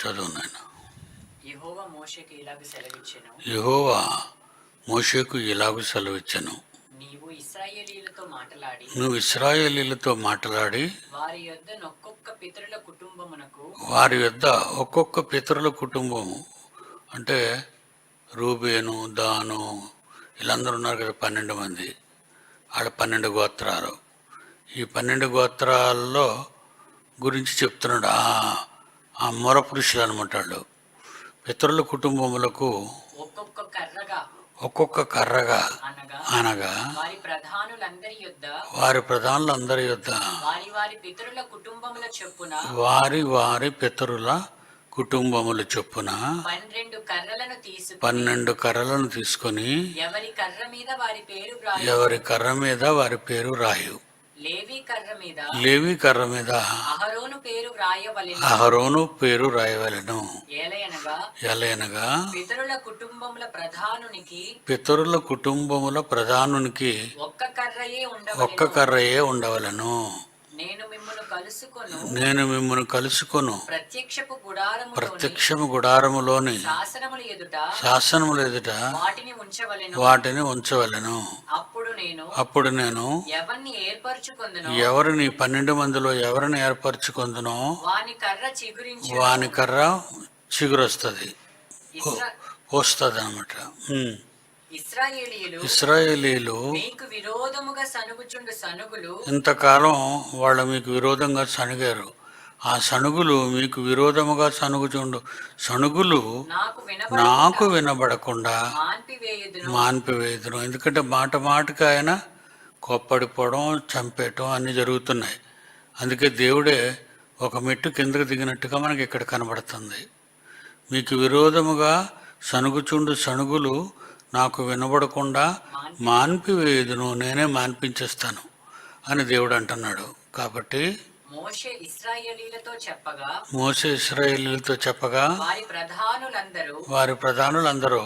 చదువు నాయన. యెహోవా మోషేకు ఇలాగు సెలవిచ్చెను, యెహోవా మోషేకు ఇలాగు సెలవిచ్చెను, నీవు ఇశ్రాయేలీయులతో మాటలాడి నువ్వు ఇశ్రాయేలీయులతో మాట్లాడి వారి యొద్ద నొక్కొక్క పితరుల కుటుంబమునకు వారి యొద్ద ఒక్కొక్క పితరుల కుటుంబము అంటే రూబేను, దాను వీళ్ళందరూ ఉన్నారు కదా, 12 మంది. ఆడ 12 గోత్రాలు. ఈ 12 గోత్రాల్లో గురించి చెప్తున్నాడు. ఆ మొర పురుషులు అనమాట వాళ్ళు. పితరుల కుటుంబములకు ఒక్కొక్క కర్రగా అనగా వారి ప్రధానులందరి యొద్ద వారి ప్రధానులందరి యొద్ద వారి వారి పితరుల కుటుంబముల చొప్పున వారి వారి పితరుల కుటుంబముల చొప్పున 12 కర్రలను తీసుకుని 12 కర్రలను తీసుకొని ఎవరి కర్ర మీద వారి పేరు వ్రాయు. ఎవరి కర్ర మీద వారి పేరు రాయు. లేవి కర్ర మీద లేవి కర్ర మీద అహరోను పేరు వ్రాయవలెను. అహరోను పేరు రాయవలెను. ఏలయనగా పితరుల కుటుంబముల ప్రధానునికి ఒక్క కర్రయే ఉండవలెను. నేను మిమ్మల్ని కలుసుకొను ప్రత్యక్షము గుడారములోని శాసనముల ఎదుట వాటిని ఉంచవలెను. అప్పుడు నేను ఎవరిని 12 మందిలో ఎవరిని ఏర్పరచుకొందునో వాని కర్ర చిగురొస్తుంది, పోస్తుంది అనమాట. ఇశ్రాయేలీయులు ఇంతకాలం వాళ్ళు మీకు విరోధంగా సణుగారు. ఆ సణుగులు మీకు విరోధముగా సణుగుచుండు సణుగులు నాకు వినబడకుండా మాన్పివేయుదును. ఎందుకంటే మాట మాటకి ఆయన కోప్పడిపోవడం, చంపేయటం అన్నీ జరుగుతున్నాయి. అందుకే దేవుడే ఒక మెట్టు కిందకు దిగినట్టుగా మనకి ఇక్కడ కనబడుతుంది. మీకు విరోధముగా సణుగుచుండు సణుగులు నాకు వినబడకుండా మాన్పివేయుదును, నేనే మాన్పించేస్తాను అని దేవుడు అంటున్నాడు. కాబట్టి మోషే ఇశ్రాయేలీయులతో చెప్పగా వారి ప్రధానులందరూ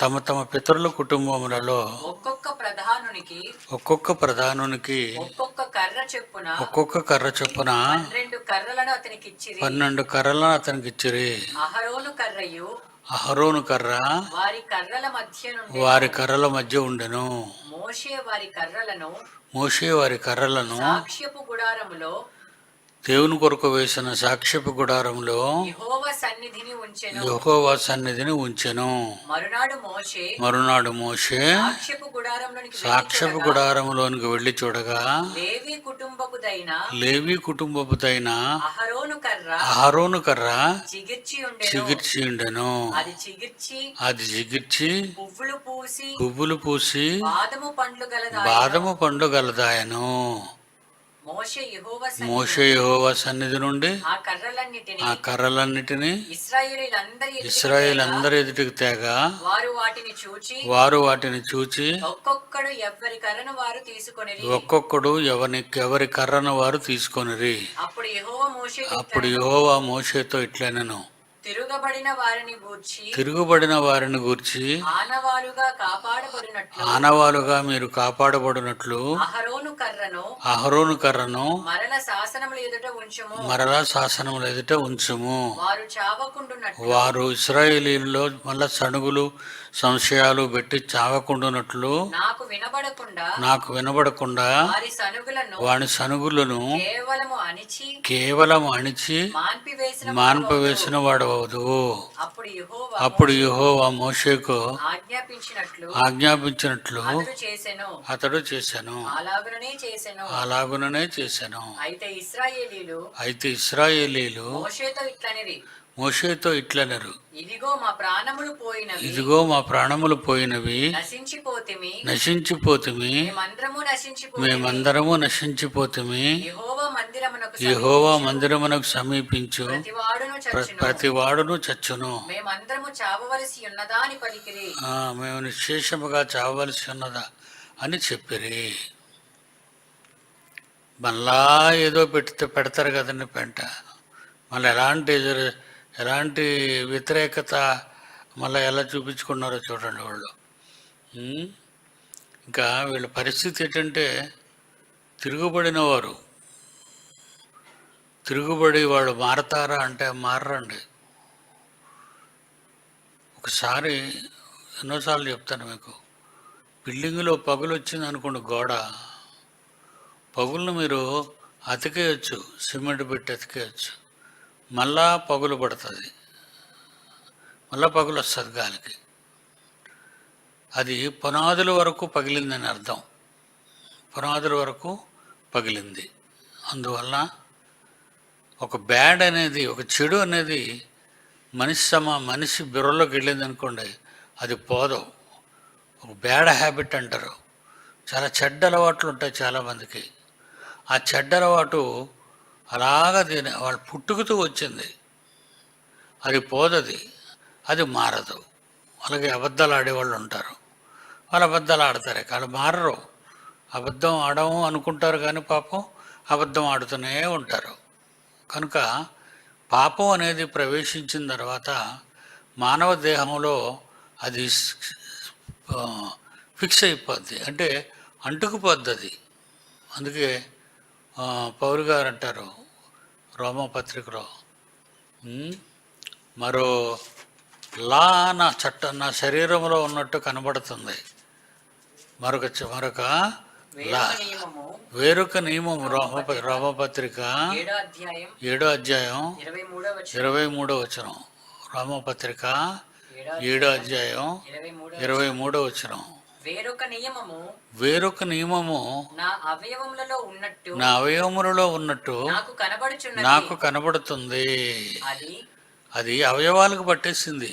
తమ తమ పితరుల కుటుంబములలో ఒక్కొక్క ప్రధానునికి ఒక్కొక్క కర్ర చొప్పున 12 కర్రలను అతనికి ఇచ్చిరి. అహరోను కర్ర వారి కర్రల మధ్య ఉండెను. మోషే వారి కర్రలను దేవుని కొరకు వేసిన సాక్ష్యపు గుడారములో యెహోవా సన్నిధిని ఉంచెను. మరునాడు మోషే సాక్ష్యపు గుడారములోనికి వెళ్లి చూడగా లేవి కుటుంబపుదైన అహరోను కర్ర చిగిర్చి ఉండెను. అది చిగిర్చి పువ్వులు పూసి బాదము పండ్లు గలదాయను. మోషే యెహోవా సన్నిధి నుండి ఆ కర్రలన్నిటిని ఇశ్రాయేలీయులందరి ఎదుటికి తేగా వారు వాటిని చూచి ఒక్కొక్కడు ఎవరి కర్రను వారు తీసుకొనిరి. అప్పుడు యెహోవా మోషేతో ఇట్లనెను, తిరుగుబడిన వారిని గూర్చి ఆనవాలుగా మీరు కాపాడబడినట్లు అహరోను కర్రను మరలా శాసనముల ఎదుట ఉంచుము. వారు ఇశ్రాయేలీయుల్లో మళ్ళా సణుగులు సంశయాలు పెట్టి చావకుండానట్లు నాకు వినబడకుండా వాని సణుగులను కేవలం అణిచి మాన్పివేసిన వాడవదు. అప్పుడు యెహోవా మోషేకు ఆజ్ఞాపించినట్లు అతడు చేశాను. అలాగుననే చేశాను. అయితే ఇశ్రాయేలీయులు మోషేతో ఇట్లనరు, ఇదిగో మా ప్రాణములు పోయినవి, నశించిపోతిమి, మేమందరము నశించిపోతిమి. యెహోవా మందిరమునకు సమీపించు ప్రతివాడును చచ్చును. మేము నిశ్శేషముగా చావవలసి ఉన్నదా అని చెప్పిరి. మళ్ళా ఏదో పెడతారు కదండి పెంట. మళ్ళీ ఎలాంటి వ్యతిరేకత మళ్ళీ ఎలా చూపించుకున్నారో చూడండి వాళ్ళు. ఇంకా వీళ్ళ పరిస్థితి ఏంటంటే తిరుగుబడిన వారు తిరుగుబడి వాళ్ళు మారతారా అంటే మారరండి. ఒకసారి ఎన్నోసార్లు చెప్తాను మీకు, బిల్డింగ్లో పగులు వచ్చింది అనుకోండి, గోడ పగులను మీరు అతికేయచ్చు, సిమెంట్ పెట్టి అతికేయచ్చు, మళ్ళా పగులు పడుతుంది, మళ్ళా పగులు వస్తుంది గాలికి. అది పునాదుల వరకు పగిలిందని అర్థం, పునాదుల వరకు పగిలింది. అందువల్ల ఒక బ్యాడ్ అనేది, ఒక చెడు అనేది మనిషి బుర్రలోకి వెళ్ళింది అనుకోండి, అది పోదు. ఒక బ్యాడ్ హ్యాబిట్ అంటారు. చాలా చెడ్డ అలవాట్లు ఉంటాయి చాలామందికి. ఆ చెడ్డ అలవాటు అలాగా వాళ్ళు పుట్టుకతో వచ్చింది, అది పోదది, అది మారదు. అలాగే అబద్ధాలు ఆడేవాళ్ళు ఉంటారు, వాళ్ళు అబద్ధాలు ఆడతారు, వాళ్ళు మారరు. అబద్ధం ఆడము అనుకుంటారు కానీ పాపం అబద్ధం ఆడుతూనే ఉంటారు. కనుక పాపం అనేది ప్రవేశించిన తర్వాత మానవ దేహంలో అది ఫిక్స్ అయిపోద్ది, అంటే అంటుకుపోద్ది అది. అందుకే పౌలు గారు అంటారు రోమపత్రికలో, మరో లా నా శరీరంలో ఉన్నట్టు కనబడుతుంది, మరొక వేరొక నియమము. రోమపత్రిక 7వ అధ్యాయం 23వ వచనం. రోమపత్రిక 7వ అధ్యాయం 23వ వచనం. వేరొక నియమము నా అవయవములలో ఉన్నట్టు నాకు కనబడుతుంది. అది అవయవాలకు పట్టేసింది,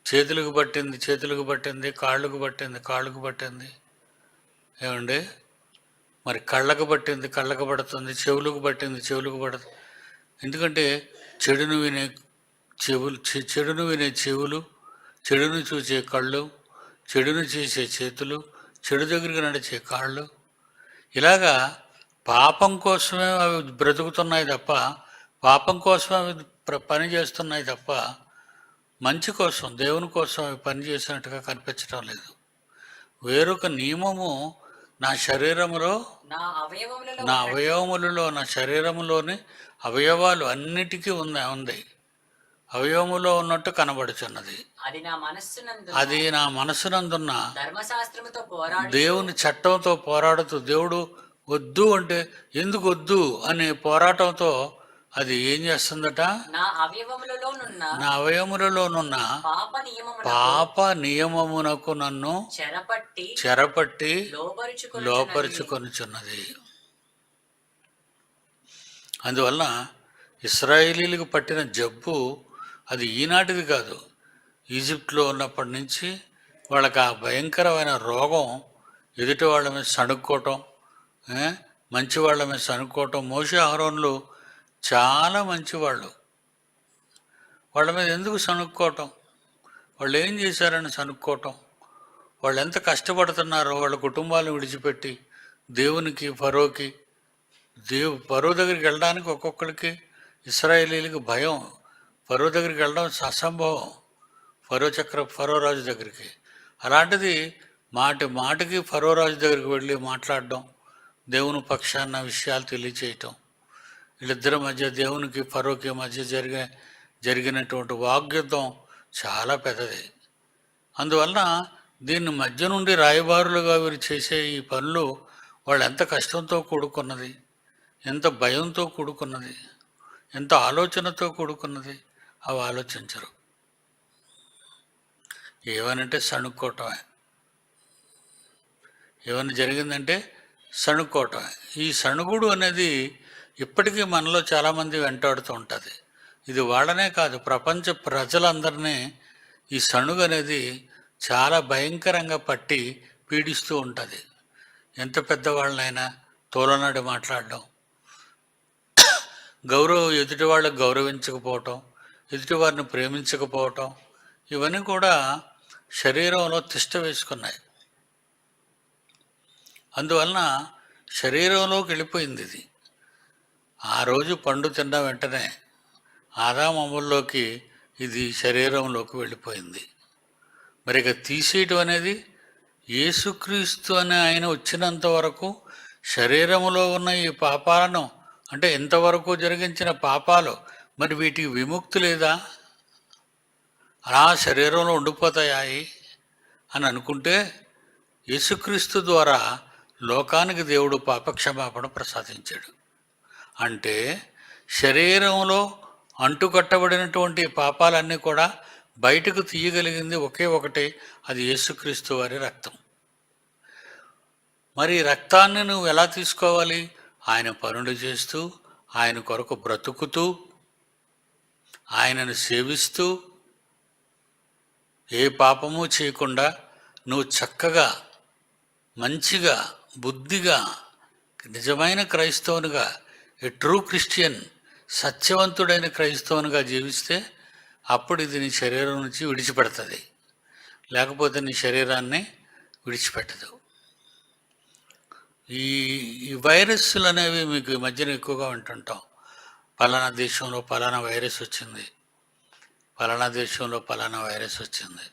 చేతులకు పట్టింది, కాళ్ళకు పట్టింది, ఏమండి, మరి కళ్ళకు పడుతుంది, చెవులకు పడుతుంది. ఎందుకంటే చెడును వినే చెవులు, చెడును చూసే కళ్ళు, చెడును చేసే చేతులు, చెడు దగ్గరికి నడిచే కాళ్ళు, ఇలాగా పాపం కోసమే అవి బ్రతుకుతున్నాయి తప్ప, పాపం కోసం అవి పని చేస్తున్నాయి తప్ప మంచి కోసం, దేవుని కోసం అవి పని చేసినట్టుగా కనిపించడం లేదు. వేరొక నియమము నా శరీరములో, నా అవయవములలో, నా శరీరములోని అవయవాలు అన్నిటికీ ఉంది, అవయవములో ఉన్నట్టు కనబడుచున్నది. అది నా మనస్సునందున్న దేవుని చట్టంతో పోరాడుతూ, దేవుడు వద్దు అంటే ఎందుకు వద్దు అనే పోరాటంతో అది ఏం చేస్తుందట, నా అవయవములలోనున్న పాప నియమమునకు నన్ను చెరపట్టి లోపరుచుకొనుచున్నది. అందువల్ల ఇశ్రాయేలీలకు పట్టిన జబ్బు అది ఈనాటిది కాదు. ఈజిప్ట్లో ఉన్నప్పటి నుంచి వాళ్ళకి ఆ భయంకరమైన రోగం, ఎదుటి వాళ్ళ మీద సణుక్కోవటం, మంచి వాళ్ళ మీద సణుక్కోవటం. మోషే అహరోనులు చాలా మంచివాళ్ళు, వాళ్ళ మీద ఎందుకు సణుక్కోవటం, వాళ్ళు ఏం చేశారని సణుక్కోవటం, వాళ్ళు ఎంత కష్టపడుతున్నారో వాళ్ళ కుటుంబాలను విడిచిపెట్టి దేవునికి, ఫరోకి, ఫరో దగ్గరికి వెళ్ళడానికి ఒక్కొక్కరికి, ఇశ్రాయేలీలకు భయం, ఫరో దగ్గరికి వెళ్ళడం అసంభవం, ఫరో రాజు దగ్గరికి. అలాంటిది మాటికి ఫరో రాజు దగ్గరికి వెళ్ళి మాట్లాడడం, దేవుని పక్షాన విషయాలు తెలియచేయటం, వీళ్ళిద్దరి మధ్య, దేవునికి ఫరోకి మధ్య జరిగినటువంటి వాగ్యుద్ధం చాలా పెద్దది. అందువలన దీన్ని మధ్య నుండి రాయబారులుగా వీరు చేసే ఈ పనులు వాళ్ళు ఎంత కష్టంతో కూడుకున్నది, ఎంత భయంతో కూడుకున్నది, ఎంత ఆలోచనతో కూడుకున్నది, అవి ఆలోచించరు. ఏమనంటే సణుక్కోవటమే, ఏమైనా జరిగిందంటే సణుక్కోవటమే. ఈ సణుగుడు అనేది ఇప్పటికీ మనలో చాలామంది వెంటాడుతూ ఉంటుంది. ఇది వాళ్ళనే కాదు, ప్రపంచ ప్రజలందరినీ ఈ సణుగు అనేది చాలా భయంకరంగా పట్టి పీడిస్తూ ఉంటుంది. ఎంత పెద్దవాళ్ళనైనా తోలనాడి మాట్లాడడం, ఎదుటి వాళ్ళకు గౌరవించకపోవటం, ఎదుటివారిని ప్రేమించకపోవటం, ఇవన్నీ కూడా శరీరంలో తిష్ట వేసుకున్నాయి. అందువలన శరీరంలోకి వెళ్ళిపోయింది ఇది. ఆ రోజు పండు తిన్న వెంటనే ఆదామముల్లోకి ఇది శరీరంలోకి వెళ్ళిపోయింది. మరి ఇక తీసేయటం అనేది, యేసుక్రీస్తు అనే ఆయన వచ్చినంత వరకు శరీరంలో ఉన్న ఈ పాపాలను అంటే ఇంతవరకు జరిగించిన పాపాలు మరి వీటికి విముక్తి లేదా, అలా శరీరంలో ఉండిపోతాయి అని అనుకుంటే యేసుక్రీస్తు ద్వారా లోకానికి దేవుడు పాపక్షమాపణ ప్రసాదించాడు. అంటే శరీరంలో అంటుకట్టబడినటువంటి పాపాలన్నీ కూడా బయటకు తీయగలిగింది ఒకే ఒకటి, అది యేసుక్రీస్తు వారి రక్తం. మరి రక్తాన్ని నువ్వు ఎలా తీసుకోవాలి? ఆయన పనులు చేస్తూ, ఆయన కొరకు బ్రతుకుతూ, ఆయనను సేవిస్తూ, ఏ పాపము చేయకుండా నువ్వు చక్కగా మంచిగా బుద్ధిగా నిజమైన క్రైస్తవునిగా, ఏ ట్రూ క్రిస్టియన్, సత్యవంతుడైన క్రైస్తవునిగా జీవిస్తే అప్పుడు ఇది నీ శరీరం నుంచి విడిచిపెడుతుంది, లేకపోతే నీ శరీరాన్ని విడిచిపెట్టదు. ఈ వైరస్లు అనేవి మీకు ఈ మధ్యన ఎక్కువగా వింటుంటాం. పలానా దేశంలో పలానా వైరస్ వచ్చింది, పలానా దేశంలో పలానా వైరస్ వచ్చింది.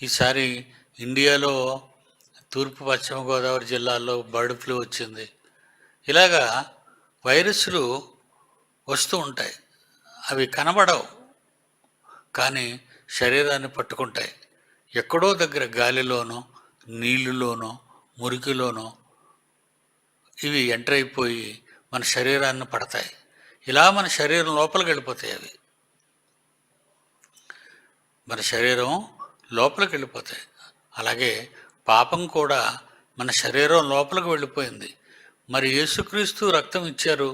ఈసారి ఇండియాలో తూర్పు పశ్చిమ గోదావరి జిల్లాల్లో బర్డ్ ఫ్లూ వచ్చింది. ఇలాగా వైరస్లు వస్తూ ఉంటాయి. అవి కనబడవు, కానీ శరీరాన్ని పట్టుకుంటాయి. ఎక్కడో దగ్గర గాలిలోనో నీళ్ళలోనో మురికిలోనో ఇవి ఎంటర్ అయిపోయి మన శరీరాన్ని పడతాయి. ఇలా మన శరీరం లోపలికి వెళ్ళిపోతాయి. అవి మన శరీరం లోపలికి వెళ్ళిపోతాయి. అలాగే పాపం కూడా మన శరీరం లోపలికి వెళ్ళిపోయింది. మరి యేసుక్రీస్తు రక్తం ఇచ్చారు,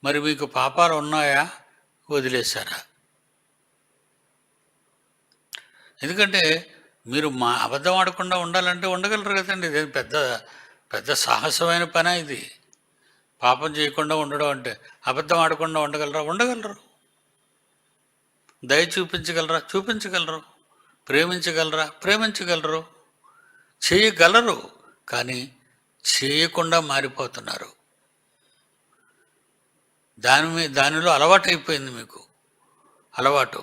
మరి మీకు పాపాలు ఉన్నాయా, వదిలేశారా? ఎందుకంటే మీరు అబద్ధం ఆడకుండా ఉండాలంటే ఉండగలరు కదండి. ఇది పెద్ద పెద్ద సాహసమైన పని ఇది. పాపం చేయకుండా ఉండడం అంటే అబద్ధం ఆడకుండా ఉండగలరా? ఉండగలరు. దయ చూపించగలరా? చూపించగలరు. ప్రేమించగలరా? ప్రేమించగలరు. చేయగలరు, కానీ చేయకుండా మారిపోతున్నారు. దానిలో అలవాటు అయిపోయింది మీకు, అలవాటు.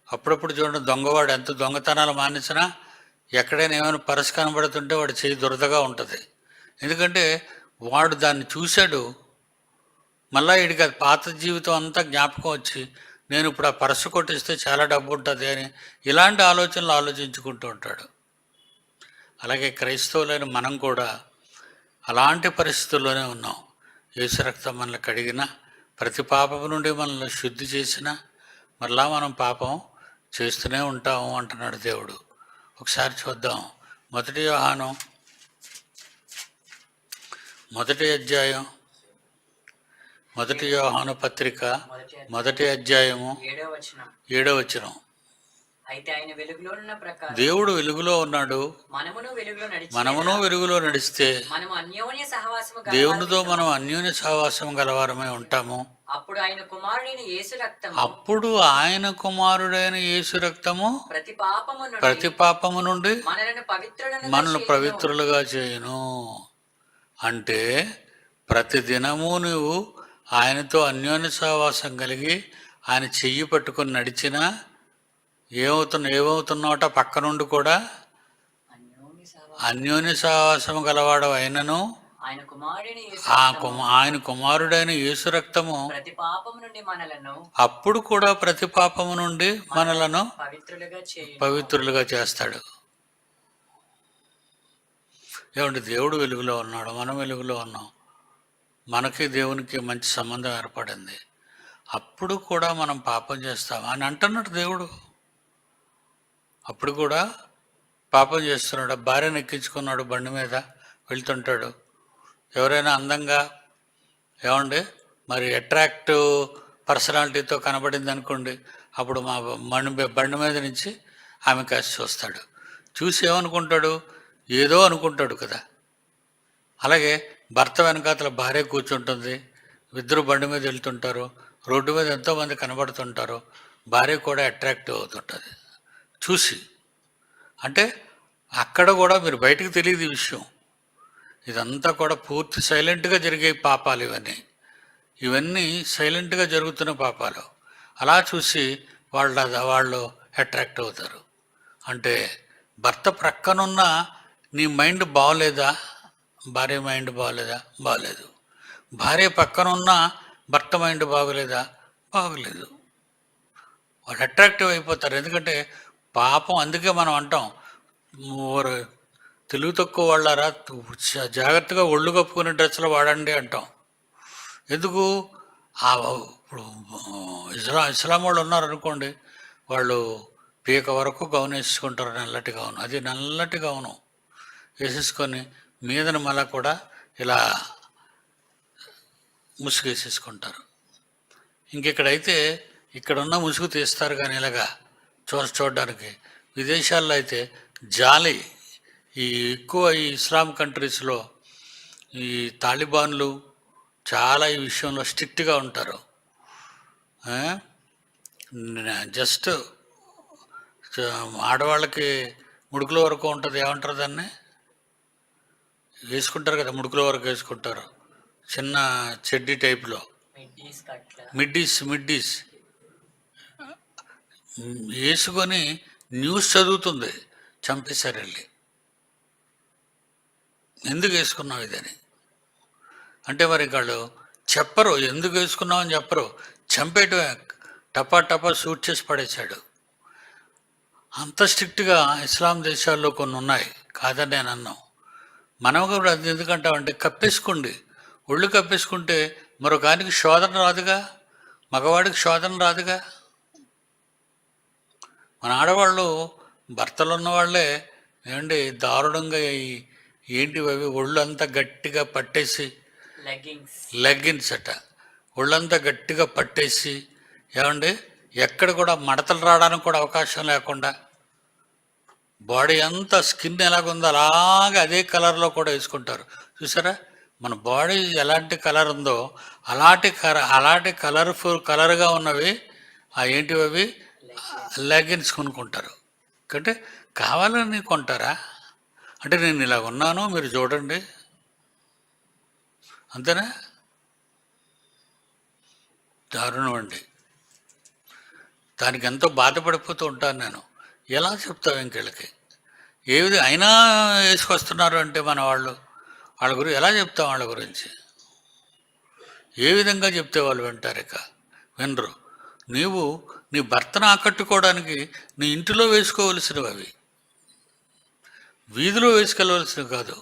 అప్పుడప్పుడు చూడండి, దొంగవాడు ఎంత దొంగతనాలు మానేసినా ఎక్కడైనా ఏమైనా పరస కనబడుతుంటే వాడు చేయి దురదగా ఉంటుంది. ఎందుకంటే వాడు దాన్ని చూశాడు, మళ్ళీ వీడికి అది పాత జీవితం అంతా జ్ఞాపకం వచ్చి నేను ఇప్పుడు ఆ పరస కొట్టిస్తే చాలా డబ్బు ఉంటుంది అని ఇలాంటి ఆలోచనలు ఆలోచించుకుంటూ ఉంటాడు. అలాగే క్రైస్తవులైన మనం కూడా అలాంటి పరిస్థితుల్లోనే ఉన్నాం. యేసు రక్తం మనల్ని కడిగిన, ప్రతి పాపం నుండి మనల్ని శుద్ధి చేసిన, మరలా మనం పాపం చేస్తూనే ఉంటాము అంటున్నాడు దేవుడు. ఒకసారి చూద్దాం. మొదటి అధ్యాయం, మొదటి యోహాను పత్రిక 1వ అధ్యాయము 7వ వచనం. అయితే ఆయన వెలుగులో ఉన్న ప్రకారం దేవుడు వెలుగులో ఉన్నాడు, మనమును వెలుగులో నడిస్తే మనము అన్యోన్య సహవాసము దేవునితో మనం అన్యోన్య సహవాసం గలవారమై ఉంటాము. అప్పుడు ఆయన కుమారుడైన యేసు రక్తము ప్రతి పాపము నుండి మనల్ని పవిత్రులుగా చేయును. అంటే ప్రతి దినము నువ్వు ఆయనతో అన్యోన్య సహవాసం కలిగి ఆయన చెయ్యి పట్టుకొని నడిచినా ఏమవుతున్నావట? పక్క నుండి కూడా అన్యోన్య సహవాసము గలవాడు అయినను ఆయన కుమారుడైన యేసు రక్తము అప్పుడు కూడా ప్రతి పాపము నుండి మనలను పవిత్రులుగా చేస్తాడు. ఏమంటే దేవుడు వెలుగులో ఉన్నాడు, మనం వెలుగులో ఉన్నాం, మనకి దేవునికి మంచి సంబంధం ఏర్పడింది. అప్పుడు కూడా మనం పాపం చేస్తాం అని అంటున్నాడు దేవుడు. అప్పుడు కూడా పాపం చేస్తున్నాడు. భార్యను ఎక్కించుకున్నాడు, బండి మీద వెళ్తుంటాడు. ఎవరైనా అందంగా ఏమండి మరి అట్రాక్టివ్ పర్సనాలిటీతో కనబడింది అనుకోండి, అప్పుడు మా బండి మీద నుంచి ఆమె కాసి చూస్తాడు. చూసి ఏమనుకుంటాడు? ఏదో అనుకుంటాడు కదా. అలాగే భర్త వెనకాతల భార్య కూర్చుంటుంది, ఇద్దరు బండి మీద వెళ్తుంటారు, రోడ్డు మీద ఎంతోమంది కనబడుతుంటారు, భార్య కూడా అట్రాక్టివ్ అవుతుంటుంది చూసి. అంటే అక్కడ కూడా మీరు బయటకు తెలియదు ఈ విషయం. ఇదంతా కూడా పూర్తి సైలెంట్గా జరిగే పాపాలు ఇవన్నీ సైలెంట్గా జరుగుతున్న పాపాలు. అలా చూసి వాళ్ళు అట్రాక్ట్ అవుతారు. అంటే భర్త ప్రక్కనున్న నీ మైండ్ బాగోలేదా? భార్య మైండ్ బాగోలేదా? బాగలేదు. భార్య పక్కన ఉన్న భర్త మైండ్ బాగోలేదా? బాగోలేదు. వాళ్ళు అట్రాక్టివ్ అయిపోతారు. ఎందుకంటే పాపం. అందుకే మనం అంటాం, "ఓరు తెలుగు తక్కువ వాళ్ళారా, జాగ్రత్తగా ఒళ్ళు కప్పుకునే డ్రెస్సులు వాడండి" అంటాం. ఎందుకు? ఇప్పుడు ఇస్లాం వాళ్ళు ఉన్నారనుకోండి, వాళ్ళు పీక వరకు గౌన్ వేసుకుంటారు, నల్లటి గౌను. అది నల్లటి గౌను వేసేసుకొని మీదన మళ్ళా కూడా ఇలా ముసుగు వేసేసుకుంటారు. ఇంకెక్కడైతే ఇక్కడున్న ముసుగు తీస్తారు కానీ ఇలాగా చూడడానికి. విదేశాల్లో అయితే జాలి. ఈ ఎక్కువ ఈ ఇస్లాం కంట్రీస్లో ఈ తాలిబాన్లు చాలా ఈ విషయంలో స్ట్రిక్ట్గా ఉంటారు. జస్ట్ ఆడవాళ్ళకి ముడుకుల వరకు ఉంటుంది. ఏమంటారు దాన్ని? వేసుకుంటారు కదా, ముడుకుల వరకు వేసుకుంటారు, చిన్న చెడ్డీ టైప్లో. మిడ్డీస్ వేసుకొని న్యూస్ చదువుతుంది, చంపేశారు వెళ్ళి. ఎందుకు వేసుకున్నావు ఇదని అంటే మరి వాళ్ళు చెప్పరు, ఎందుకు వేసుకున్నావు అని చెప్పరు, చంపేయటమే. టపా షూట్ చేసి పడేశాడు. అంత స్ట్రిక్ట్గా ఇస్లాం దేశాల్లో కొన్ని ఉన్నాయి, కాదని నేను అన్నాం. మనం కూడా అది ఎందుకంటామంటే కప్పేసుకోండి. ఒళ్ళు కప్పేసుకుంటే మరొకానికి శోధన రాదుగా, మగవాడికి శోధన రాదుగా. మన ఆడవాళ్ళు భర్తలు ఉన్నవాళ్లే ఏమండి దారుణంగా ఏంటివి అవి ఒళ్ళంతా గట్టిగా పట్టేసి, లెగ్గిన్స్ అట, ఒళ్ళంతా గట్టిగా పట్టేసి ఏమండి ఎక్కడ కూడా మడతలు రావడానికి కూడా అవకాశం లేకుండా, బాడీ అంతా స్కిన్ ఎలాగుందో అలాగే అదే కలర్లో కూడా వేసుకుంటారు. చూసారా, మన బాడీ ఎలాంటి కలర్ ఉందో అలాంటి కలర్గా ఉన్నవి ఏంటివి అవి లెగిన్స్ కొనుక్కుంటారు. అంటే కావాలని కొంటారా? అంటే నేను ఇలా ఉన్నాను, మీరు చూడండి, అంతేనా? దారుణం అండి. దానికి ఎంతో బాధపడిపోతూ ఉంటాను నేను. ఎలా చెప్తావు ఇంకెళ్ళకి? అయినా వేసుకొస్తున్నారు అంటే మన వాళ్ళ గురించి ఎలా చెప్తాం? వాళ్ళ గురించి ఏ విధంగా చెప్తే వాళ్ళు వింటారు? ఇక వినరు. నీవు నీ భర్తను ఆకట్టుకోవడానికి నీ ఇంటిలో వేసుకోవలసినవి అవి, వీధిలో వేసుకెళ్ళవలసినవి కాదు.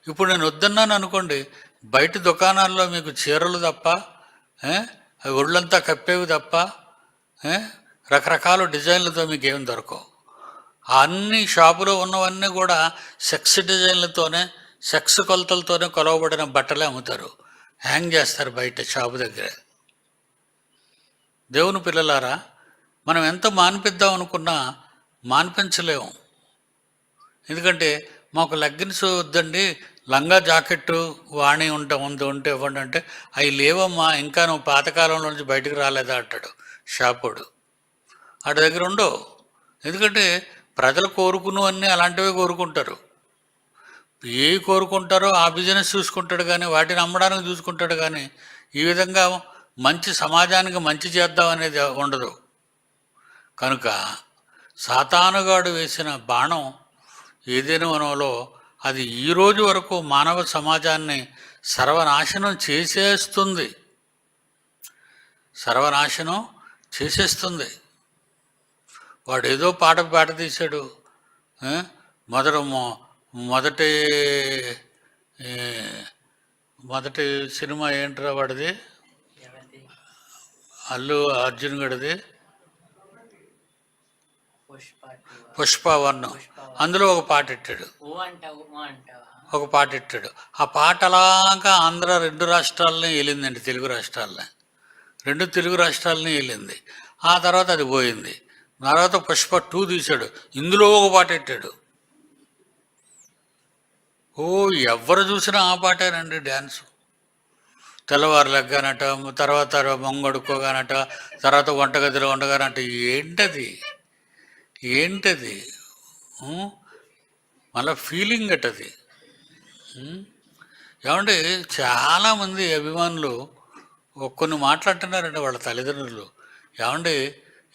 ఇప్పుడు నేను వద్దన్నాను అనుకోండి, బయట దుకాణాల్లో మీకు చీరలు తప్ప, అవి ఒళ్ళంతా కప్పేవి తప్ప, రకరకాల డిజైన్లతో మీకు ఏమి దొరకవు. అన్ని షాపులో ఉన్నవన్నీ కూడా సెక్స్ డిజైన్లతోనే, సెక్స్ కొలతలతోనే కొలవబడిన బట్టలే అమ్ముతారు, హ్యాంగ్ చేస్తారు బయట షాపు దగ్గర. దేవుని పిల్లలారా, మనం ఎంత మాన్పిద్దాం అనుకున్నా మాన్పించలేము. ఎందుకంటే మాకు లెగ్గిన్స్ వద్దండి, లంగా జాకెట్టు వాణి ఉంటే ఇవ్వండి అంటే, అవి లేవమ్మా, ఇంకా నువ్వు పాతకాలంలో నుంచి బయటకు రాలేదా అంటాడు షాపుడు. వాడి దగ్గర ఉండవు. ఎందుకంటే ప్రజలు కోరుకున్నవన్నీ అలాంటివే కోరుకుంటారు. ఏవి కోరుకుంటారో ఆ బిజినెస్ చూసుకుంటాడు కానీ, వాటిని అమ్మడానికి చూసుకుంటాడు కానీ, ఈ విధంగా మంచి సమాజానికి మంచి చేద్దాం అనేది ఉండదు. కనుక సాతానుగాడు వేసిన బాణం ఏదైనా వనంలో అది ఈ రోజు వరకు మానవ సమాజాన్ని సర్వనాశనం చేసేస్తుంది. వాడు ఏదో పాట తీశాడు. మొదటి సినిమా ఏంట్రా వాడిది? అల్లు అర్జున్ గడిది పుష్ప 1. అందులో ఒక పాట ఇట్టాడు. ఆ పాట అలాగా ఆంధ్ర 2 రాష్ట్రాలని వెళ్ళిందండి, తెలుగు రాష్ట్రాలని. 2 తెలుగు రాష్ట్రాలని వెళ్ళింది. ఆ తర్వాత అది పోయింది. తర్వాత పుష్ప 2 తీశాడు, ఇందులో ఒక పాట పెట్టాడు. ఎవరు చూసినా ఆ పాటేనండి డ్యాన్సు. తెల్లవారు లెగ్గానట, తర్వాత మొంగడుకోగానట, తర్వాత వంటగదిలో వండగానట. ఏంటది మళ్ళీ ఫీలింగ్ అటది. ఏమంటే చాలామంది అభిమానులు కొన్ని మాట్లాడుతున్నారండి వాళ్ళ తల్లిదండ్రులు, ఏమంటే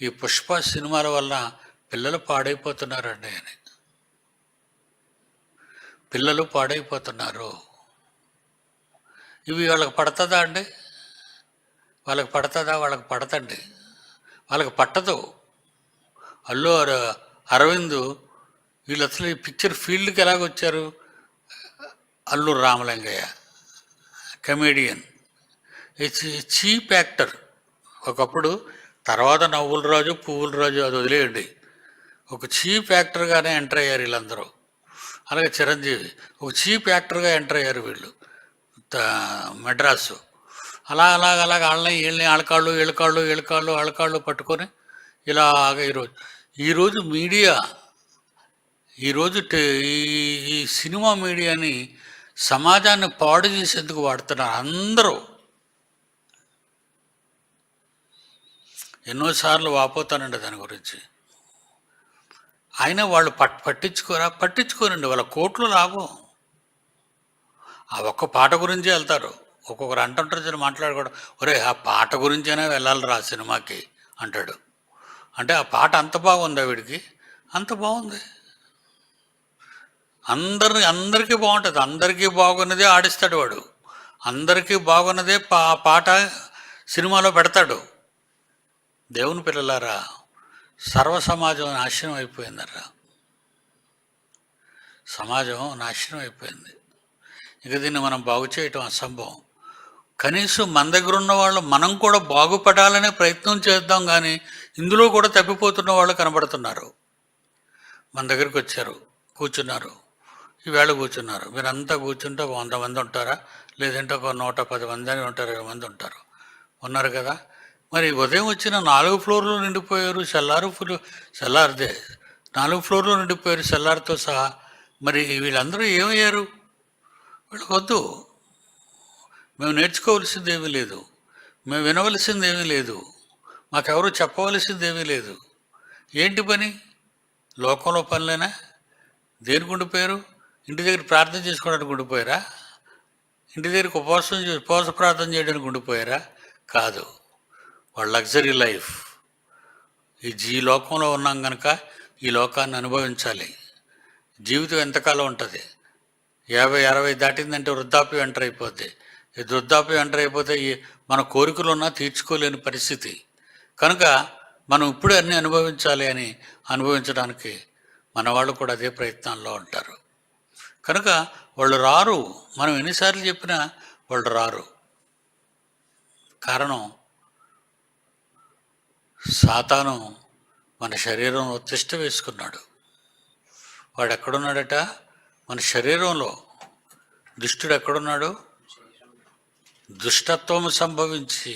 ఈ పుష్ప సినిమాల వల్ల పిల్లలు పాడైపోతున్నారండి అని. పిల్లలు పాడైపోతున్నారు. ఇవి వాళ్ళకి పడుతుందా అండి? వాళ్ళకి పడుతుందా? వాళ్ళకి పడతండి, వాళ్ళకి పట్టదు. అరవింద్ వీళ్ళు అసలు ఈ పిక్చర్ ఫీల్డ్కి ఎలాగొచ్చారు? Allu Ramalingaiah comedian, cheap actor ఒకప్పుడు. తర్వాత నవ్వుల రాజు, పువ్వుల రాజు అది వదిలేయండి. ఒక చీప్ యాక్టర్గానే ఎంటర్ అయ్యారు వీళ్ళందరూ. అలాగే చిరంజీవి ఒక చీప్ యాక్టర్గా ఎంటర్ అయ్యారు వీళ్ళు మెడ్రాసు. అలాగ వాళ్ళని వీళ్ళని ఆళ్ళకాళ్ళు పట్టుకొని ఇలాగ ఈరోజు మీడియా, ఈరోజు ఈ సినిమా మీడియాని సమాజాన్ని పాడు చేసేందుకు వాడుతున్నారు అందరూ. ఎన్నోసార్లు వాపోతానండి దాని గురించి. అయినా వాళ్ళు పట్టించుకోరండి. వాళ్ళ కోట్లు లాభం. ఆ ఒక్క పాట గురించే వెళ్తారు. ఒక్కొక్కరు అంటుంటారు మాట్లాడుకోవడం, ఒరే ఆ పాట గురించైనా వెళ్ళాలిరా సినిమాకి అంటాడు. అంటే ఆ పాట అంత బాగుందా వీడికి? అంత బాగుంది. అందరికీ బాగుంటుంది. అందరికీ బాగున్నదే ఆడిస్తాడు వాడు. అందరికీ బాగున్నదే పాట సినిమాలో పెడతాడు. దేవుని పిల్లలారా, సర్వ సమాజం నాశనం అయిపోయిందరా. సమాజం నాశనం అయిపోయింది. ఇక దీన్ని మనం బాగు చేయటం అసంభవం. కనీసం మన దగ్గర ఉన్న వాళ్ళు మనం కూడా బాగుపడాలనే ప్రయత్నం చేద్దాం. కానీ ఇందులో కూడా తప్పిపోతున్న వాళ్ళు కనబడుతున్నారు. మన దగ్గరికి వచ్చారు, కూర్చున్నారు, ఈవేళ కూర్చున్నారు. మీరంతా కూర్చుంటే 100 మంది ఉంటారా? లేదంటే ఒక 110 మంది అని ఉంటారు, 20 మంది ఉంటారు. ఉన్నారు కదా. మరి ఉదయం వచ్చిన 4 ఫ్లోర్లు నిండిపోయారు. చల్లారిదే 4 ఫ్లోర్లు నిండిపోయారు చల్లారితో సహా. మరి వీళ్ళందరూ ఏమయ్యారు? వీళ్ళకి వద్దు. మేము నేర్చుకోవలసింది ఏమీ లేదు, మేము వినవలసింది ఏమీ లేదు, మాకెవరు చెప్పవలసింది ఏమీ లేదు. ఏంటి పని? లోకంలో పనులేనా? దేనికి ఉండిపోయారు? ఇంటి దగ్గర ప్రార్థన చేసుకోవడానికి ఉండిపోయారా? ఇంటి దగ్గరికి ఉపవాస ప్రార్థన చేయడానికి ఉండిపోయారా? కాదు. వాళ్ళ లగ్జరీ లైఫ్. ఈ లోకంలో ఉన్నాం కనుక ఈ లోకాన్ని అనుభవించాలి. జీవితం ఎంతకాలం ఉంటుంది? 50-60 దాటిందంటే వృద్ధాప్యం ఎంటర్ అయిపోద్ది. ఈ వృద్ధాప్యం ఎంటర్ అయిపోతే మన కోరికలు ఉన్నా తీర్చుకోలేని పరిస్థితి. కనుక మనం ఇప్పుడే అన్నీ అనుభవించాలి అని అనుభవించడానికి మన వాళ్ళు కూడా అదే ప్రయత్నాల్లో ఉంటారు. కనుక వాళ్ళు రారు. మనం ఎన్నిసార్లు చెప్పినా వాళ్ళు రారు. కారణం, సాతాను మన శరీరంలో తిష్ట వేసుకున్నాడు. వాడు ఎక్కడున్నాడట? మన శరీరంలో. దుష్టుడు ఎక్కడున్నాడు? దుష్టత్వం సంభవించి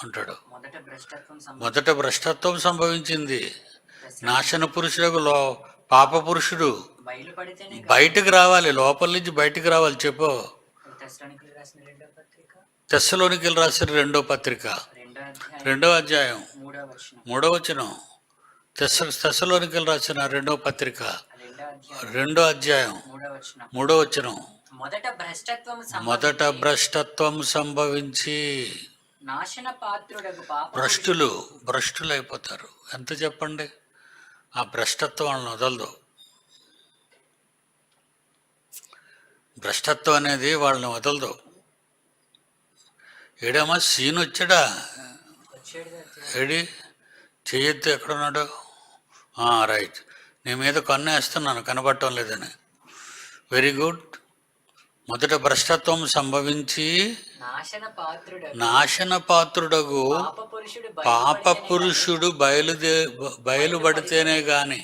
అంటాడు. మొదట భ్రష్టత్వం సంభవించింది. నాశన పురుషుడు, పాప పురుషుడు బయటకు రావాలి. లోపల నుంచి బయటకు రావాలి. చెప్పు. తెస్సలోనికీయులు రాసిన 2వ పత్రిక 2వ అధ్యాయం 3వ వచనం. తెస్సలోనికీయులు రాసిన 2వ పత్రిక 2వ అధ్యాయం 3వ వచనం. మొదట భ్రష్టత్వం సంభవించి భ్రష్టులు అయిపోతారు. ఎంత చెప్పండి? ఆ భ్రష్టత్వం వాళ్ళని వదలదు. భ్రష్టత్వం అనేది వాళ్ళని వదలదు. ఏడమ్మా సీన్ వచ్చాడా? ఏడి చెయ్యొద్దు. ఎక్కడున్నాడు? రైట్. నీ మీద కన్నేస్తున్నాను, కనబడటం లేదని. Very good. మొదట భ్రష్టత్వం సంభవించి నాశన పాత్రుడగు పాప పురుషుడు బయలుపడితేనే కానీ.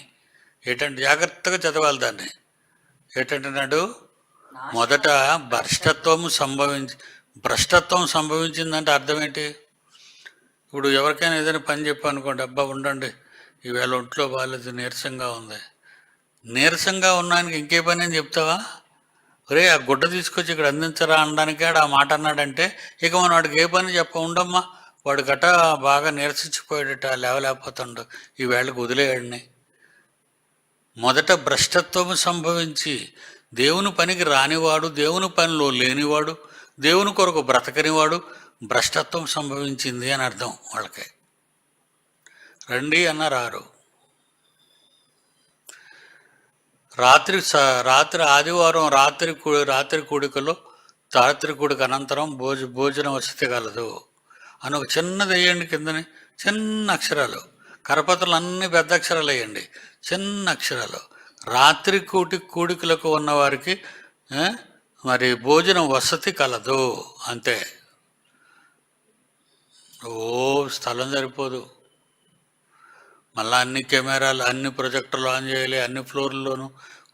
ఏంటంటే జాగ్రత్తగా చదవాలి దాన్ని. ఏంటంటున్నాడు? మొదట భ్రష్టత్వం సంభవించిందంటే అర్థం ఏంటి? ఇప్పుడు ఎవరికైనా ఏదైనా పని చెప్పనుకోండి, అబ్బా ఉండండి ఈవేళ ఒంట్లో బాగాలేదు, నీరసంగా ఉంది. నీరసంగా ఉన్నానికి ఇంకే పని అని చెప్తావా? ఒరే ఆ గుడ్డ తీసుకొచ్చి ఇక్కడ అందించరా అనడానికి ఆ మాట అన్నాడంటే ఇక మనం వాడికి ఏ పని ఉండమ్మా, వాడు గట్ట బాగా నీరసించిపోయాడట, లేవలేకపోతాడు, ఈ వేళకు వదిలేయాడిని. మొదట భ్రష్టత్వం సంభవించి దేవుని పనికి రానివాడు, దేవుని పనిలో లేనివాడు, దేవుని కొరకు బ్రతకనివాడు భ్రష్టత్వం సంభవించింది అని అర్థం. వాళ్ళకి రండి అన్న రారు. రాత్రి ఆదివారం రాత్రి కూడికలో రాత్రికూడికి అనంతరం భోజన వసతి కలదు అని ఒక చిన్నది వేయండి కిందని, చిన్న అక్షరాలు. కరపత్రాలు అన్ని పెద్ద అక్షరాలు వేయండి, చిన్న అక్షరాలు. రాత్రి కూడికలకు ఉన్నవారికి మరి భోజన వసతి కలదు, అంతే. స్థలం సరిపోదు, మళ్ళీ అన్ని కెమెరాలు, అన్ని ప్రొజెక్టర్లు ఆన్ చేయాలి, అన్ని ఫ్లోర్లోనూ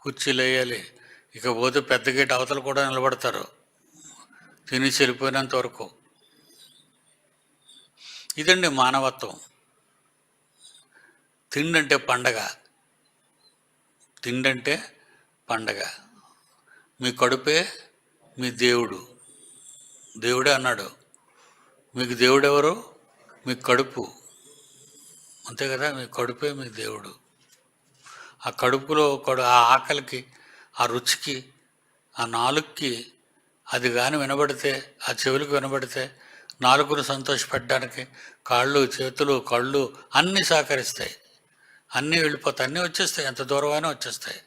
కుర్చీలు వేయాలి. ఇకపోతే పెద్ద గేట్ అవతల కూడా నిలబడతారు తిని చెరిపోయినంత వరకు. ఇదండి మానవత్వం. తిండంటే పండగ, తిండంటే పండగ. మీ కడుపే మీ దేవుడు. దేవుడే అన్నాడు, మీకు దేవుడు ఎవరు? మీ కడుపు, అంతే కదా. మీ కడుపే మీ దేవుడు. ఆ కడుపులో ఆ ఆకలికి, ఆ రుచికి, ఆ నాలుగుకి అది కానీ వినబడితే, ఆ చెవులకు వినబడితే, నాలుగును సంతోషపెట్టడానికి కాళ్ళు, చేతులు, కళ్ళు అన్నీ సహకరిస్తాయి, అన్నీ వెళ్ళిపోతాయి, అన్నీ వచ్చేస్తాయి. ఎంత దూరమైనా వచ్చేస్తాయి,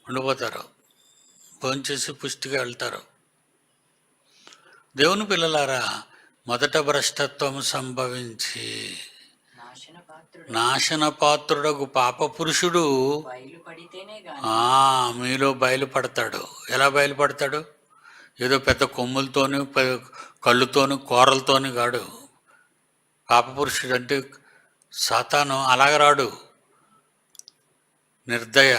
ఉండిపోతారు, భోంచేసి పుష్టిగా వెళ్తారు. దేవుని పిల్లలారా, మొదట భ్రష్టత్వం సంభవించి నాశన పాత్రుడకు పాప పురుషుడు మీలో బయలుపడతాడు. ఎలా బయలుపడతాడు? ఏదో పెద్ద కొమ్ములతోని, కళ్ళుతోని, కూరలతోని కాడు. పాప పురుషుడు అంటే సాతాను అలాగ రాడు. నిర్దయ,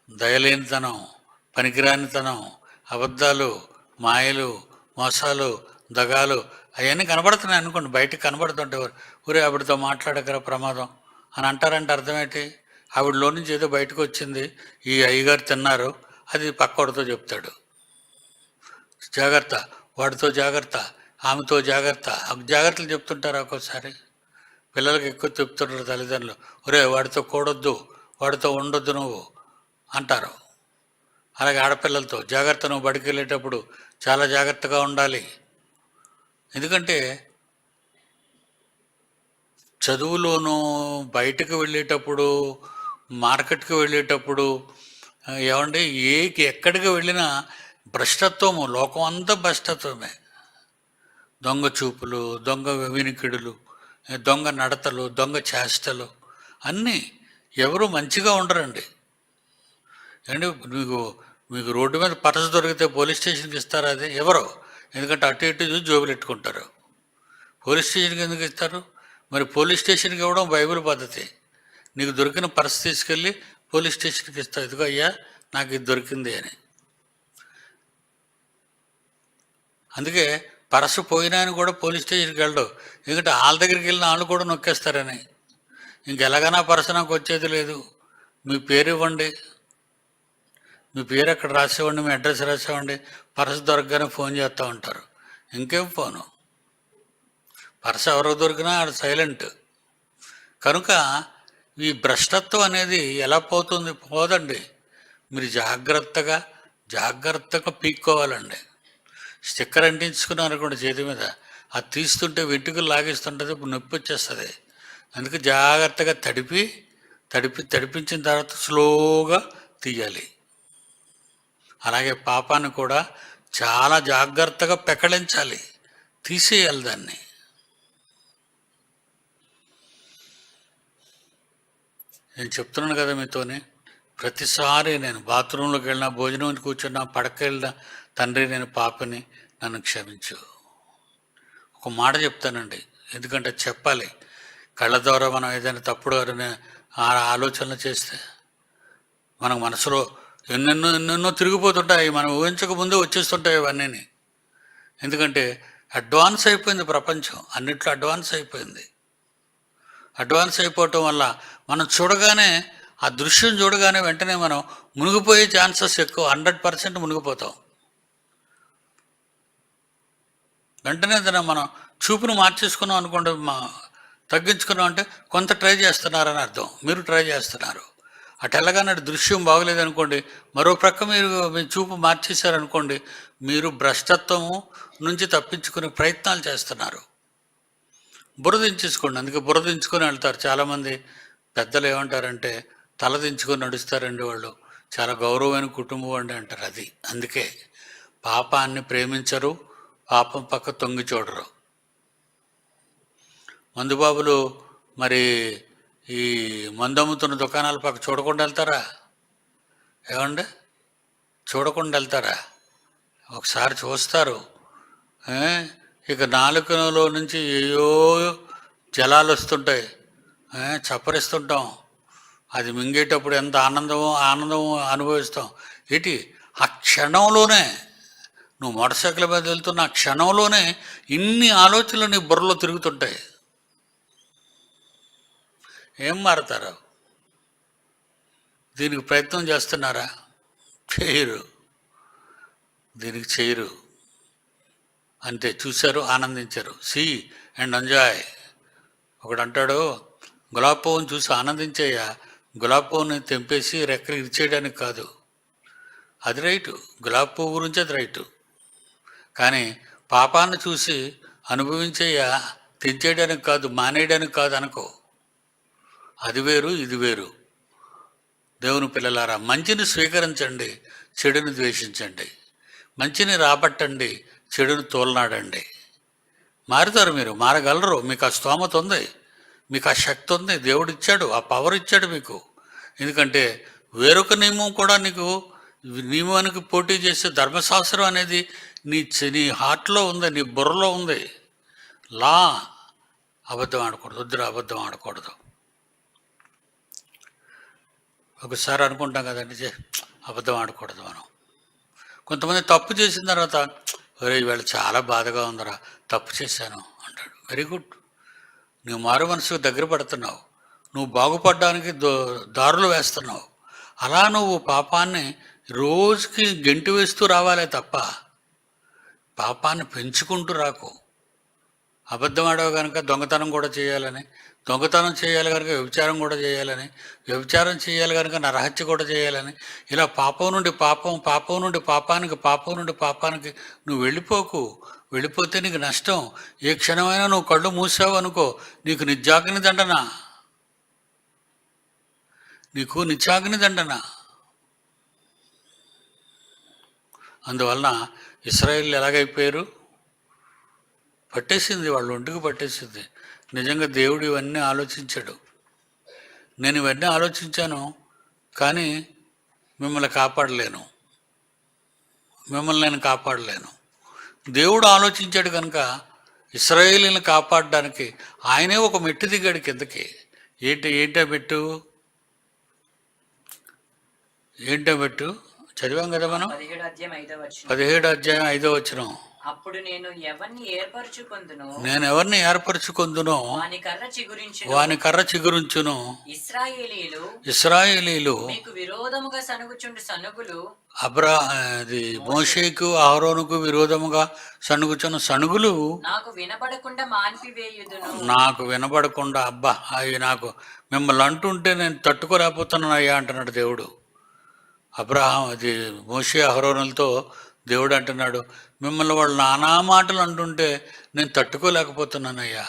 దయలేనితనం, పనికిరానితనం, అబద్ధాలు, మాయలు, మోసాలు, దగాలు అవన్నీ కనబడుతున్నాయి అనుకోండి, బయటకు కనబడుతుంటే ఊరే ఆవిడతో మాట్లాడగల ప్రమాదం అని అంటారంటే అర్థం ఏంటి? ఆవిడలో నుంచి ఏదో బయటకు వచ్చింది, ఈ అయ్యగారు తిన్నారు, అది పక్కోడితో చెప్తాడు. జాగ్రత్త, వాడితో జాగ్రత్త, ఆమెతో జాగ్రత్త. జాగ్రత్తలు చెప్తుంటారు ఒక్కోసారి. పిల్లలకి ఎక్కువ చెప్తుంటారు తల్లిదండ్రులు, ఒరే వాడితో కూడొద్దు, వాడితో ఉండొద్దు నువ్వు అంటారు. అలాగే ఆడపిల్లలతో జాగ్రత్త, నువ్వు బడికి వెళ్ళేటప్పుడు చాలా జాగ్రత్తగా ఉండాలి. ఎందుకంటే చదువులోనూ, బయటకు వెళ్ళేటప్పుడు, మార్కెట్కి వెళ్ళేటప్పుడు, ఏమంటే ఎక్కడికి వెళ్ళినా భ్రష్టత్వము, లోకం అంతా భ్రష్టత్వమే. దొంగ చూపులు, దొంగ వినికిడులు, దొంగ నడతలు, దొంగ చేష్టలు అన్నీ. ఎవరు మంచిగా ఉండరండి. అండి మీకు రోడ్డు మీద పర్సు దొరికితే పోలీస్ స్టేషన్కి ఇస్తారా? అది ఎవరో, ఎందుకంటే అటు ఇటు చూసి జోబులు పెట్టుకుంటారు. పోలీస్ స్టేషన్కి ఎందుకు ఇస్తారు? మరి పోలీస్ స్టేషన్కి ఇవ్వడం బైబిల్ పద్ధతి. నీకు దొరికిన పర్సు తీసుకెళ్ళి పోలీస్ స్టేషన్కి ఇస్తావు, ఇదిగో అయ్యా నాకు ఇది దొరికింది అని. అందుకే పర్సు పోయినా అని కూడా పోలీస్ స్టేషన్కి వెళ్ళడు, ఎందుకంటే వాళ్ళ దగ్గరికి వెళ్ళిన వాళ్ళు కూడా నొక్కేస్తారని. ఇంకెలాగైనా పర్సు నాకు వచ్చేది లేదు, మీ పేరు ఇవ్వండి, మీ పేరు అక్కడ రాసేవ్వండి, మీ అడ్రస్ రాసేవ్వండి, పర్సు దొరకగానే ఫోన్ చేస్తూ ఉంటారు. ఇంకేం ఫోను, పర్సు ఎవరికి దొరికినా ఆడ సైలెంట్. కనుక ఈ భ్రష్టత్వం అనేది ఎలా పోతుంది? పోదండి. మీరు జాగ్రత్తగా పీక్కోవాలండి. స్టిక్కర్ అంటించుకున్నారు కూడా చేతి మీద, అది తీస్తుంటే వెంట్రుకలు లాగిస్తుంటుంది, ఇప్పుడు నొప్పి వచ్చేస్తుంది. అందుకే జాగ్రత్తగా తడిపించిన తర్వాత స్లోగా తీయాలి. అలాగే పాపాన్ని కూడా చాలా జాగ్రత్తగా పెకళించాలి, తీసేయాలి దాన్ని. నేను చెప్తున్నాను కదా మీతోనే, ప్రతిసారి నేను బాత్రూంలోకి వెళ్ళినా, భోజనం కూర్చున్నా, పడక వెళ్ళినా, తండ్రి నేను పాపని, నన్ను క్షమించు. ఒక మాట చెప్తానండి, ఎందుకంటే చెప్పాలి. కళ్ళ ద్వారా మనం ఏదైనా తప్పుడు ఆలోచనలు చేస్తే మన మనసులో ఎన్నెన్నో తిరిగిపోతుంటాయి, మనం ఊహించక ముందే వచ్చేస్తుంటాయి ఇవన్నీ. ఎందుకంటే అడ్వాన్స్ అయిపోయింది ప్రపంచం, అన్నిట్లో అడ్వాన్స్ అయిపోయింది. అడ్వాన్స్ అయిపోవటం వల్ల మనం చూడగానే, ఆ దృశ్యం చూడగానే వెంటనే మనం మునిగిపోయే ఛాన్సెస్ ఎక్కువ. 100% మునిగిపోతాం. వెంటనే దాన్ని మనం చూపును మార్చేసుకున్నాం అనుకోండి, తగ్గించుకున్నాం అంటే కొంత ట్రై చేస్తున్నారని అర్థం. మీరు ట్రై చేస్తున్నారు. అటు ఎలాగన్నా దృశ్యం బాగోలేదనుకోండి, మరో ప్రక్క మీరు మీ చూపు మార్చేశారనుకోండి, మీరు భ్రష్టత్వము నుంచి తప్పించుకునే ప్రయత్నాలు చేస్తున్నారు. బురదించేసుకోండి. అందుకే బురదించుకొని వెళ్తారు చాలామంది. పెద్దలు ఏమంటారంటే తల దించుకొని నడుస్తారండి, వాళ్ళు చాలా గౌరవమైన కుటుంబం అండి అంటారు. అది అందుకే పాపాన్ని ప్రేమించరు, పాపం పక్క తొంగి చూడరు. మందుబాబులు మరి ఈ మందమ్ముతున్న దుకాణాల పక్క చూడకుండా వెళ్తారా? ఏమండి, చూడకుండా వెళ్తారా? ఒకసారి చూస్తారు. ఇక నాలుకలో నుంచి ఏయో జలాలు వస్తుంటాయి, చప్పరిస్తుంటాం. అది మింగేటప్పుడు ఎంత ఆనందం అనుభవిస్తాం. ఏంటి, ఆ క్షణంలోనే నువ్వు మోటార్ సైకిల్ మీద వెళ్తున్న ఆ క్షణంలోనే ఇన్ని ఆలోచనలు నీ బుర్రలో తిరుగుతుంటాయి. ఏం మారతారు? దీనికి ప్రయత్నం చేస్తున్నారా? చేయరు. దీనికి చేయరు. అంతే, చూశారు, ఆనందించారు. See and enjoy. ఒకడు అంటాడు, గులాబీ పువ్వుని చూసి ఆనందించేయ్యా, గులాబీ పువ్వుని తెంపేసి రెక్కలు ఇచ్చేయడానికి కాదు. అది రైటు, గులాబీ పువ్వు గురించి అది రైటు. కానీ పాపాన్ని చూసి అనుభవించేయ్యా, తెంచేయడానికి కాదు, మానేయడానికి కాదు అనుకో. అది వేరు, ఇది వేరు. దేవుని పిల్లలారా, మంచిని స్వీకరించండి, చెడుని ద్వేషించండి. మంచిని రాబట్టండి, చెడుని తోలనాడండి. మారుతారు, మీరు మారగలరు. మీకు ఆ స్తోమత ఉంది, మీకు ఆ శక్తి ఉంది, దేవుడు ఇచ్చాడు, ఆ పవర్ ఇచ్చాడు మీకు. ఎందుకంటే వేరొక నియమం కూడా నీకు, నియమానికి పోటీ చేసే ధర్మశాస్త్రం అనేది నీ హార్ట్లో ఉంది, నీ బుర్రలో ఉంది. లా, అబద్ధం ఆడకూడదు, వద్దురా అబద్ధం ఆడకూడదు. ఒకసారి అనుకుంటాం కదండి, అబద్ధం ఆడకూడదు మనం. కొంతమంది తప్పు చేసిన తర్వాత, ఒరే ఇవాళ చాలా బాధగా ఉందరా, తప్పు చేశాను అంటాడు. వెరీ గుడ్, నువ్వు మారు మనసుకు దగ్గర పడుతున్నావు, నువ్వు బాగుపడడానికి దారులు వేస్తున్నావు. అలా నువ్వు పాపాన్ని రోజుకి గెంటి వేస్తూ రావాలే తప్ప పాపాన్ని పెంచుకుంటూ రాకు. అబద్ధం ఆడవు కనుక దొంగతనం కూడా చేయాలని, దొంగతనం చేయాలి కనుక వ్యభిచారం కూడా చేయాలని, వ్యభిచారం చేయాలి కనుక నరహత్య కూడా చేయాలని, ఇలా పాపం నుండి పాపానికి నువ్వు వెళ్ళిపోకు. వెళ్ళిపోతే నీకు నష్టం. ఏ క్షణమైనా నువ్వు కళ్ళు మూసావు అనుకో, నీకు నిత్యాగ్ని దండన. అందువలన ఇశ్రాయేలు ఎలాగైపోయారు? పట్టేసింది, వాళ్ళ ఒంటికి పట్టేసింది. నిజంగా దేవుడు ఇవన్నీ ఆలోచించాడు. నేను ఇవన్నీ ఆలోచించాను, కానీ మిమ్మల్ని నేను కాపాడలేను. దేవుడు ఆలోచించాడు కనుక ఇశ్రాయేలుని కాపాడడానికి ఆయనే ఒక మెట్టు దిగాడు కిందకి. ఏంటో మెట్టు చదివాం కదా మనం, 17వ అధ్యాయం 5వ వచనం. అప్పుడు నేను ఎవరిని ఏర్పరచుకొందునో వాని కర్ర చిగురించును. ఇశ్రాయేలీలు మోషేకు అహరోనుకు విరోధముగా సణుగుచున్న సణుగులు నాకు వినబడకుండా, అబ్బా అవి నాకు మిమ్మల్ని అంటుంటే నేను తట్టుకోలేకపోతున్నాను అయ్యా అంటున్నాడు దేవుడు. మోషే అహరోనులతో దేవుడు అంటున్నాడు, మిమ్మల్ని వాళ్ళు నానా మాటలు అంటుంటే నేను తట్టుకోలేకపోతున్నానయ్యా.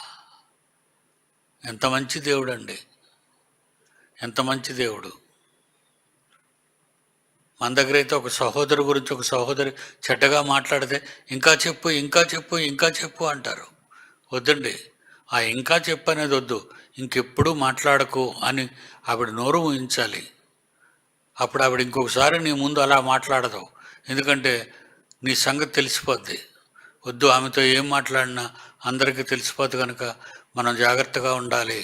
ఎంత మంచి దేవుడు అండి, ఎంత మంచి దేవుడు. మన దగ్గర అయితే ఒక సహోదరు గురించి ఒక సహోదరి చెడ్డగా మాట్లాడితే ఇంకా చెప్పు అంటారు. వద్దండి, ఆ ఇంకా చెప్పు అనేది వద్దు. ఇంకెప్పుడు మాట్లాడకు అని ఆవిడ నోరు ఊహించాలి. అప్పుడు ఆవిడ ఇంకొకసారి నీ ముందు అలా మాట్లాడదు. ఎందుకంటే నీ సంగతి తెలిసిపోద్ది. వద్దు, ఆమెతో ఏం మాట్లాడినా అందరికీ తెలిసిపోద్ది కనుక మనం జాగ్రత్తగా ఉండాలి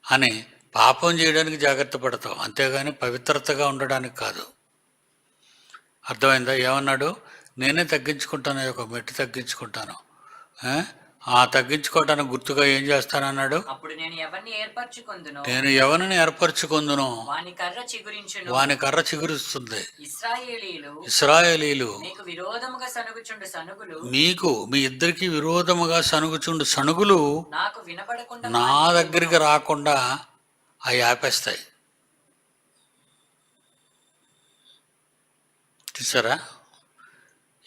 అని పాపం చేయడానికి జాగ్రత్త పడతాం, అంతేగాని పవిత్రతగా ఉండడానికి కాదు. అర్థమైందా? ఏమన్నాడు? నేనే తగ్గించుకుంటాను, ఒక మెట్టు తగ్గించుకుంటాను. తగ్గించుకోవటానికి గుర్తుగా ఏం చేస్తానన్నాడు? నేను ఎవరిని ఏర్పరచుకొందునో వాని కర్ర చిగురిస్తుంది. ఇశ్రాయేలీలు మీకు, మీ ఇద్దరికి విరోధముగా సనుగుచుండు సనుగులు నా దగ్గరికి రాకుండా అవి ఆపేస్తాయి. చూసారా?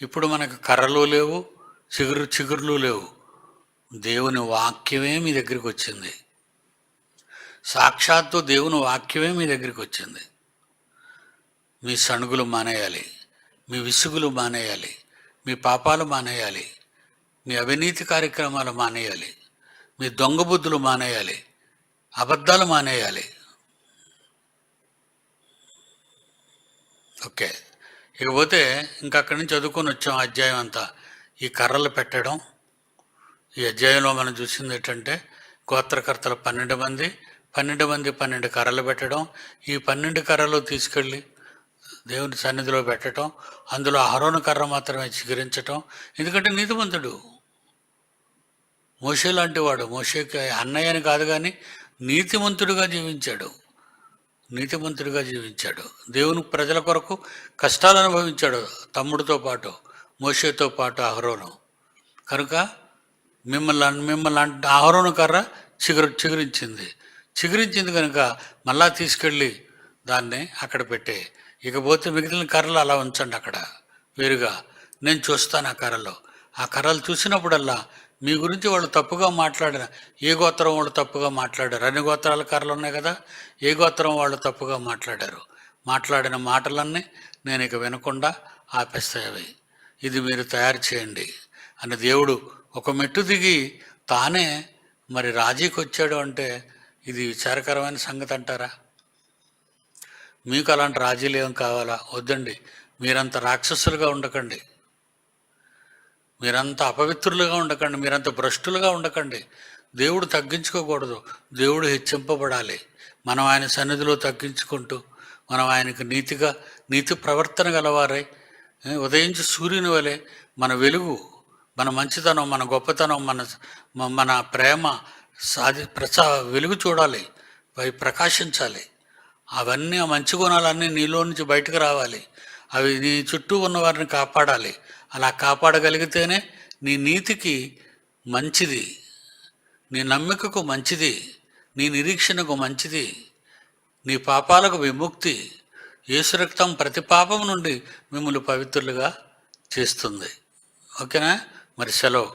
ఇప్పుడు మనకు కర్రలు లేవు, చిగుర్లు లేవు. దేవుని వాక్యమే మీ దగ్గరికి వచ్చింది. సాక్షాత్తు దేవుని వాక్యమే మీ దగ్గరికి వచ్చింది. మీ సణుగులు మానేయాలి. మీ విసుగులు మానేయాలి, మీ పాపాలు మానేయాలి, మీ అవినీతి కార్యక్రమాలు మానేయాలి, మీ దొంగ బుద్ధులు మానేయాలి, అబద్ధాలు మానేయాలి. ఓకే, ఇకపోతే ఇంకా అక్కడి నుంచి చదువుకొని వచ్చాం అధ్యాయం అంతా. ఈ కర్రలు పెట్టడం, ఈ అధ్యాయంలో మనం చూసింది ఏంటంటే గోత్రకర్తలు 12 మంది, 12 కర్రలు పెట్టడం, ఈ 12 కర్రలు తీసుకెళ్ళి దేవుని సన్నిధిలో పెట్టడం, అందులో అహరోను కర్ర మాత్రమే చిగురించటం. ఎందుకంటే నీతిమంతుడు, మోషే లాంటి వాడు, మోషేకి అన్నయ్య అని కాదు కానీ నీతిమంతుడిగా జీవించాడు, నీతిమంతుడిగా జీవించాడు. దేవుని ప్రజల కొరకు కష్టాలు అనుభవించాడు తమ్ముడితో పాటు, మోషేతో పాటు అహరోను. కనుక మిమ్మల్ని అహరోను కర్ర చిగురించింది కనుక మళ్ళా తీసుకెళ్ళి దాన్ని అక్కడ పెట్టే. ఇకపోతే మిగిలిన కర్రలు అలా ఉంచండి అక్కడ వేరుగా, నేను చూస్తాను ఆ కర్రలో. ఆ కర్రలు చూసినప్పుడల్లా మీ గురించి వాళ్ళు తప్పుగా మాట్లాడిన, ఏ గోత్రం వాళ్ళు తప్పుగా మాట్లాడారు, అన్ని గోత్రాల కర్రలు ఉన్నాయి కదా, ఏ గోత్రం వాళ్ళు తప్పుగా మాట్లాడిన మాటలన్నీ నేను ఇక వినకుండా ఆపేస్తాయి. ఇది మీరు తయారు చేయండి అని దేవుడు ఒక మెట్టు దిగి తానే మరి రాజీకి వచ్చాడు అంటే ఇది విచారకరమైన సంగతి అంటారా? మీకు అలాంటి రాజీలు ఏం కావాలా? వద్దండి. మీరంత రాక్షసులుగా ఉండకండి, మీరంత అపవిత్రులుగా ఉండకండి, మీరంత భ్రష్టులుగా ఉండకండి. దేవుడు తగ్గించుకోకూడదు, దేవుడు హెచ్చింపబడాలి. మనం ఆయన సన్నిధిలో తగ్గించుకుంటూ మనం ఆయనకు నీతి ప్రవర్తన గలవారై ఉదయించి సూర్యుని వలె మన వెలుగు, మన మంచితనం, మన గొప్పతనం, మన ప్రేమ వెలుగు చూడాలి, అవి ప్రకాశించాలి. అవన్నీ ఆ మంచి గుణాలన్నీ నీలో నుంచి బయటకు రావాలి. అవి నీ చుట్టూ ఉన్న వారిని కాపాడాలి. అలా కాపాడగలిగితేనే నీ నీతికి మంచిది, నీ నమ్మికకు మంచిది, నీ నిరీక్షణకు మంచిది, నీ పాపాలకు విముక్తి. యేసు రక్తం ప్రతి పాపం నుండి మిమ్మల్ని పవిత్రులుగా చేస్తుంది. ఓకేనా? మరి సెలవు.